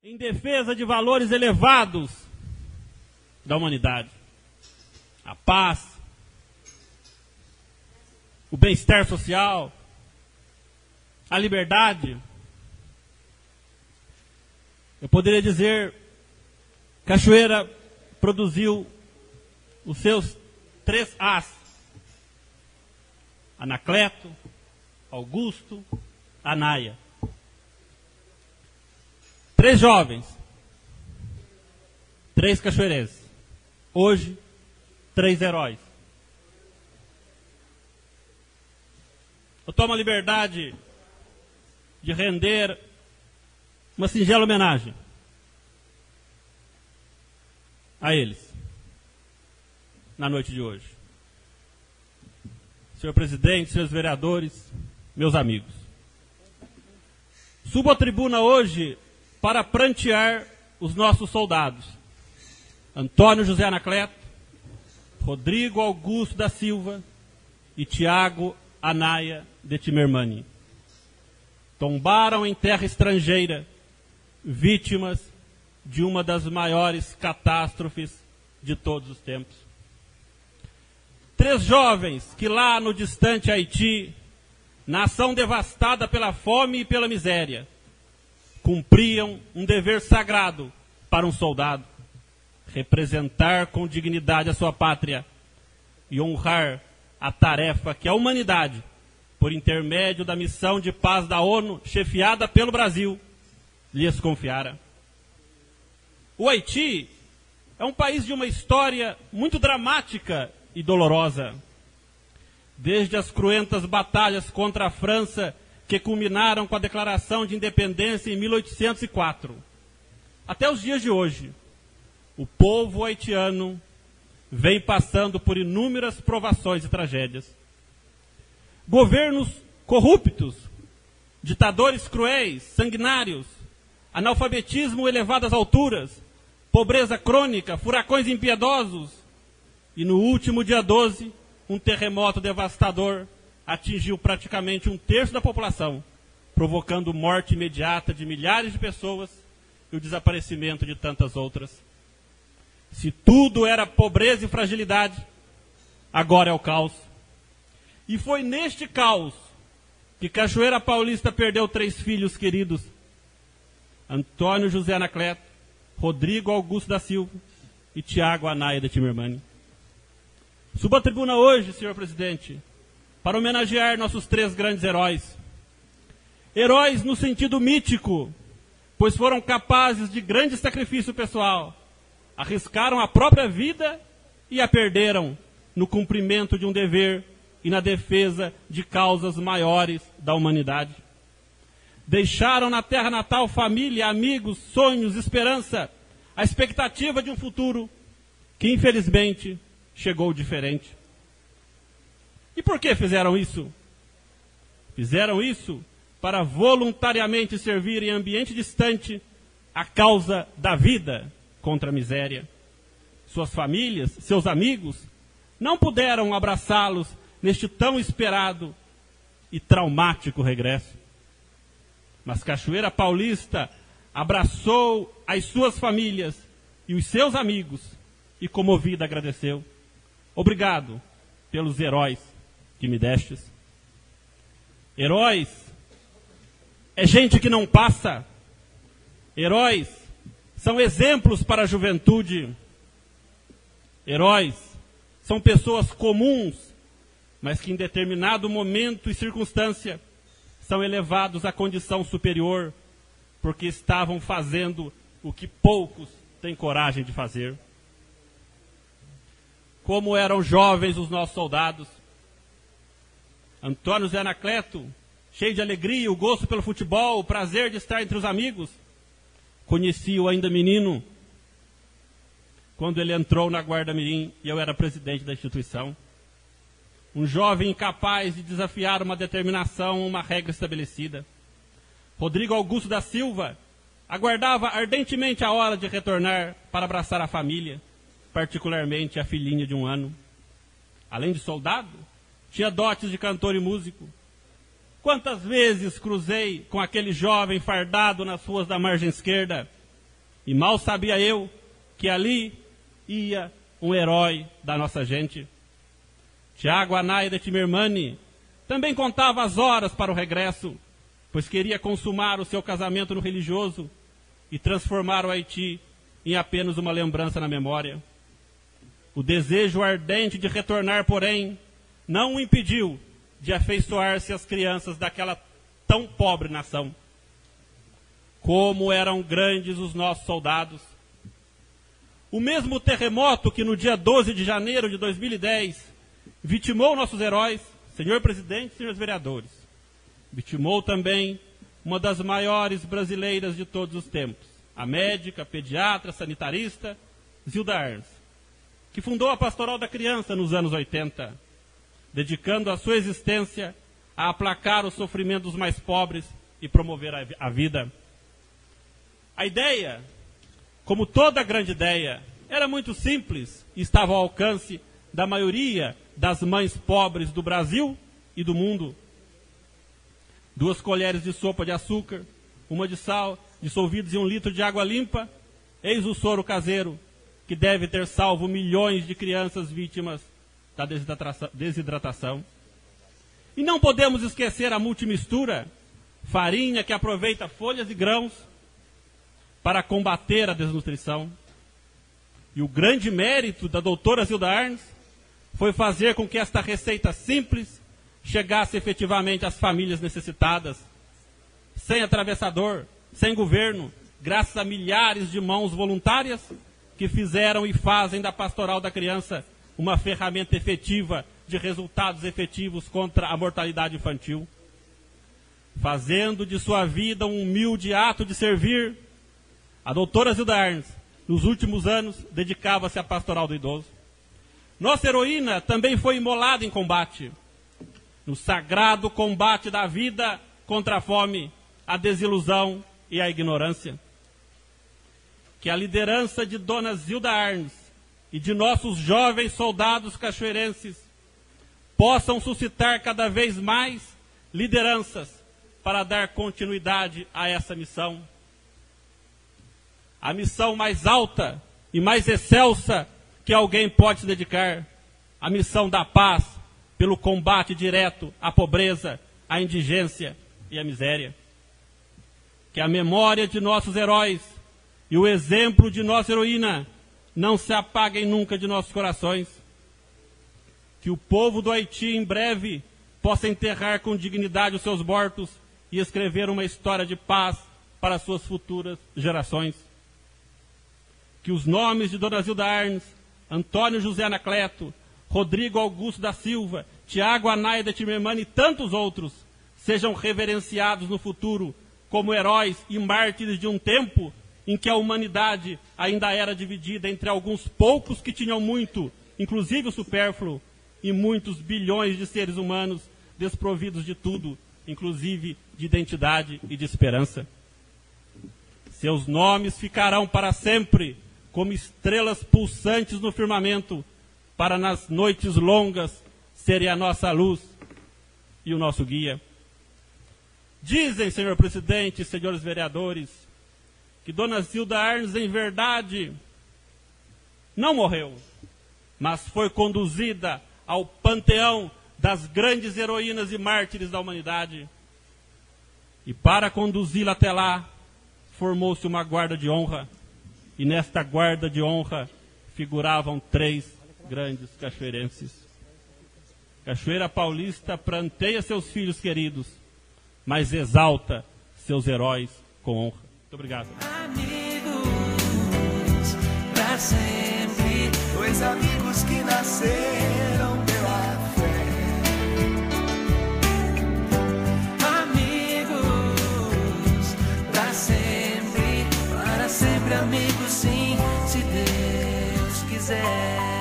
em defesa de valores elevados da humanidade. A paz, o bem-estar social, a liberdade. Eu poderia dizer, Cachoeira produziu os seus 3 As: Anacleto, Augusto, Anaia. 3 jovens, 3 cachoeirenses. Hoje, 3 heróis. Eu tomo a liberdade de render uma singela homenagem a eles na noite de hoje. Senhor presidente, senhores vereadores, meus amigos. Subo à tribuna hoje para prantear os nossos soldados: Antônio José Anacleto, Rodrigo Augusto da Silva e Tiago Anaia de Timermani. Tombaram em terra estrangeira, vítimas de uma das maiores catástrofes de todos os tempos. 3 jovens que lá no distante Haiti, nação devastada pela fome e pela miséria, cumpriam um dever sagrado para um soldado: representar com dignidade a sua pátria e honrar a tarefa que a humanidade, por intermédio da missão de paz da ONU, chefiada pelo Brasil, lhes confiara. O Haiti é um país de uma história muito dramática e dolorosa. Desde as cruentas batalhas contra a França, que culminaram com a declaração de independência em 1804, até os dias de hoje, o povo haitiano vem passando por inúmeras provações e tragédias. Governos corruptos, ditadores cruéis, sanguinários, analfabetismo elevado às alturas, pobreza crônica, furacões impiedosos e, no último dia 12, um terremoto devastador atingiu praticamente 1/3 da população, provocando morte imediata de milhares de pessoas e o desaparecimento de tantas outras. Se tudo era pobreza e fragilidade, agora é o caos. E foi neste caos que Cachoeira Paulista perdeu 3 filhos queridos: Antônio José Anacleto, Rodrigo Augusto da Silva e Tiago Anaia de Timermani. Subo à tribuna hoje, senhor presidente, para homenagear nossos 3 grandes heróis. Heróis no sentido mítico, pois foram capazes de grande sacrifício pessoal, arriscaram a própria vida e a perderam no cumprimento de um dever e na defesa de causas maiores da humanidade. Deixaram na terra natal família, amigos, sonhos, esperança, a expectativa de um futuro que, infelizmente, chegou diferente. E por que fizeram isso? Fizeram isso para voluntariamente servir em ambiente distante a causa da vida contra a miséria. Suas famílias, seus amigos, não puderam abraçá-los neste tão esperado e traumático regresso. Mas Cachoeira Paulista abraçou as suas famílias e os seus amigos e, comovida, agradeceu: obrigado pelos heróis que me destes. Heróis é gente que não passa. Heróis são exemplos para a juventude. Heróis são pessoas comuns, mas que em determinado momento e circunstância são elevados à condição superior, porque estavam fazendo o que poucos têm coragem de fazer. Como eram jovens os nossos soldados. Antônio José Anacleto, cheio de alegria, o gosto pelo futebol, o prazer de estar entre os amigos. Conheci-o ainda menino, quando ele entrou na Guarda Mirim e eu era presidente da instituição. Um jovem incapaz de desafiar uma determinação, uma regra estabelecida. Rodrigo Augusto da Silva aguardava ardentemente a hora de retornar para abraçar a família, particularmente a filhinha de 1 ano. Além de soldado, tinha dotes de cantor e músico. Quantas vezes cruzei com aquele jovem fardado nas ruas da margem esquerda, E mal sabia eu que ali ia um herói da nossa gente. Tiago Anaida Timermani também contava as horas para o regresso, pois queria consumar o seu casamento no religioso e transformar o Haiti em apenas uma lembrança na memória. O desejo ardente de retornar, porém, não o impediu de afeiçoar-se às crianças daquela tão pobre nação. Como eram grandes os nossos soldados. O mesmo terremoto que no dia 12 de janeiro de 2010 vitimou nossos heróis, senhor presidente e senhores vereadores, vitimou também uma das maiores brasileiras de todos os tempos, a médica, pediatra, sanitarista, Zilda Arns, que fundou a Pastoral da Criança nos anos 80, dedicando a sua existência a aplacar o sofrimento dos mais pobres e promover a vida. A ideia, como toda grande ideia, era muito simples e estava ao alcance da maioria das mães pobres do Brasil e do mundo. 2 colheres de sopa de açúcar, 1 de sal, dissolvidos em 1 litro de água limpa, eis o soro caseiro, que deve ter salvo milhões de crianças vítimas da desidratação. E não podemos esquecer a multimistura, farinha que aproveita folhas e grãos para combater a desnutrição. E o grande mérito da doutora Zilda Arns foi fazer com que esta receita simples chegasse efetivamente às famílias necessitadas, sem atravessador, sem governo, graças a milhares de mãos voluntárias que fizeram e fazem da Pastoral da Criança uma ferramenta efetiva de resultados efetivos contra a mortalidade infantil. Fazendo de sua vida um humilde ato de servir, a doutora Zilda Arns, nos últimos anos, dedicava-se à Pastoral do Idoso. Nossa heroína também foi imolada em combate, no sagrado combate da vida contra a fome, a desilusão e a ignorância. Que a liderança de Dona Zilda Arns e de nossos jovens soldados cachoeirenses possam suscitar cada vez mais lideranças para dar continuidade a essa missão. A missão mais alta e mais excelsa que alguém pode se dedicar, a missão da paz, pelo combate direto à pobreza, à indigência e à miséria. Que a memória de nossos heróis e o exemplo de nossa heroína não se apaguem nunca de nossos corações. Que o povo do Haiti, em breve, possa enterrar com dignidade os seus mortos e escrever uma história de paz para suas futuras gerações. Que os nomes de Dona Zilda Arns, Antônio José Anacleto, Rodrigo Augusto da Silva, Tiago Anaida Timermani e tantos outros sejam reverenciados no futuro como heróis e mártires de um tempo em que a humanidade ainda era dividida entre alguns poucos que tinham muito, inclusive o supérfluo, e muitos bilhões de seres humanos desprovidos de tudo, inclusive de identidade e de esperança. Seus nomes ficarão para sempre como estrelas pulsantes no firmamento, para nas noites longas serem a nossa luz e o nosso guia. Dizem, senhor presidente e senhores vereadores, que Dona Zilda Arns, em verdade, não morreu, mas foi conduzida ao panteão das grandes heroínas e mártires da humanidade. E para conduzi-la até lá, formou-se uma guarda de honra, e nesta guarda de honra figuravam 3 grandes cachoeirenses. Cachoeira Paulista pranteia seus filhos queridos, mas exalta seus heróis com honra. Muito obrigado. Amigos pra sempre, 2 amigos que nasceram pela fé. Amigos pra sempre, para sempre amigos, sim, se Deus quiser.